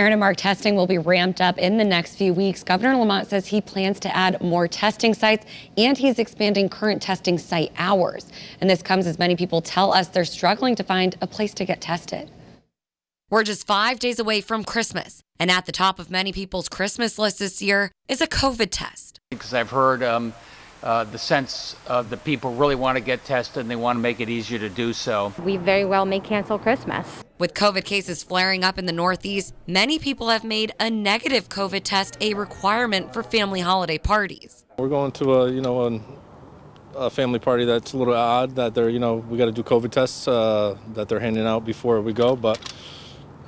Aaron and Mark, testing will be ramped up in the next few weeks. Governor Lamont says he plans to add more testing sites, and he's expanding current testing site hours. And this comes as many people tell us they're struggling to find a place to get tested. We're just 5 days away from Christmas, and at the top of many people's Christmas list this year is a COVID test. Because I've heard the sense that people really want to get tested and they want to make it easier to do so. We very well may cancel Christmas. With COVID cases flaring up in the Northeast, many people have made a negative COVID test a requirement for family holiday parties. We're going to a family party that's a little odd that we got to do COVID tests that they're handing out before we go, but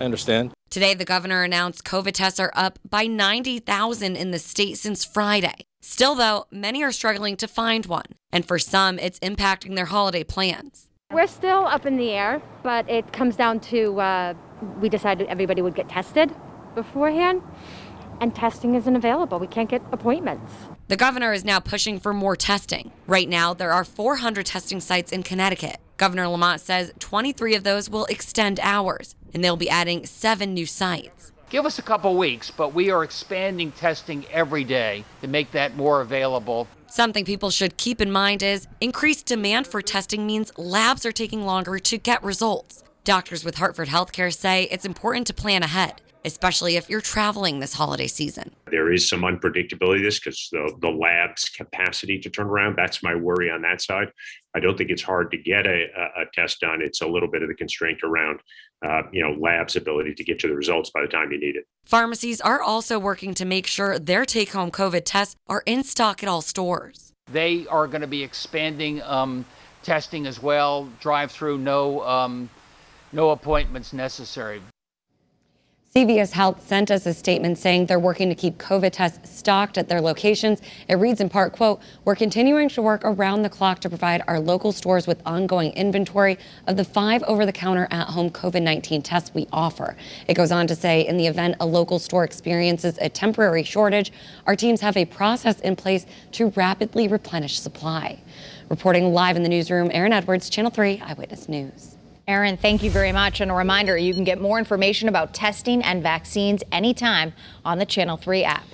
I understand. Today, the governor announced COVID tests are up by 90,000 in the state since Friday. Still, though, many are struggling to find one, and for some, it's impacting their holiday plans. We're still up in the air, but it comes down to we decided everybody would get tested beforehand, and testing isn't available. We can't get appointments. The governor is now pushing for more testing. Right now, there are 400 testing sites in Connecticut. Governor Lamont says 23 of those will extend hours, and they'll be adding 7 new sites. Give us a couple weeks, but we are expanding testing every day to make that more available. Something people should keep in mind is increased demand for testing means labs are taking longer to get results. Doctors with Hartford Healthcare say it's important to plan ahead, especially if you're traveling this holiday season. There is some unpredictability to this because the lab's capacity to turn around, that's my worry on that side. I don't think it's hard to get a test done. It's a little bit of the constraint around lab's ability to get to the results by the time you need it. Pharmacies are also working to make sure their take-home COVID tests are in stock at all stores. They are going to be expanding testing as well, drive-through, no appointments necessary. CVS Health sent us a statement saying they're working to keep COVID tests stocked at their locations. It reads in part, quote, "We're continuing to work around the clock to provide our local stores with ongoing inventory of the 5 over-the-counter at-home COVID-19 tests we offer." It goes on to say, in the event a local store experiences a temporary shortage, our teams have a process in place to rapidly replenish supply. Reporting live in the newsroom, Erin Edwards, Channel 3 Eyewitness News. Erin, thank you very much. And a reminder, you can get more information about testing and vaccines anytime on the Channel 3 app.